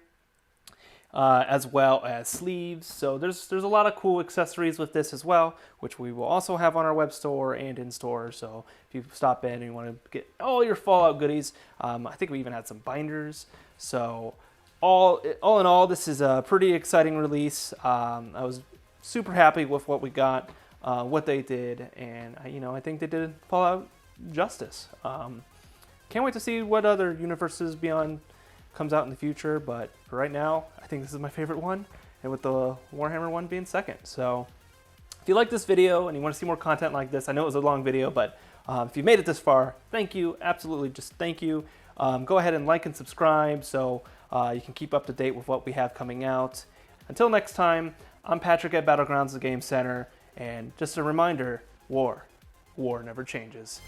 As well as sleeves. So there's a lot of cool accessories with this as well, which we will also have on our web store and in store. So if you stop in and you want to get all your Fallout goodies, I think we even had some binders. So all in all, this is a pretty exciting release. I was super happy with what we got, what they did, and I think they did Fallout justice. Can't wait to see what other universes beyond comes out in the future, but for right now, I think this is my favorite one, and with the Warhammer one being second. So if you like this video and you want to see more content like this, I know it was a long video, but if you made it this far, thank you, absolutely just thank you. Go ahead and like and subscribe so you can keep up to date with what we have coming out. Until next time, I'm Patrick at Battlegrounds, the Game Center, and just a reminder, war never changes.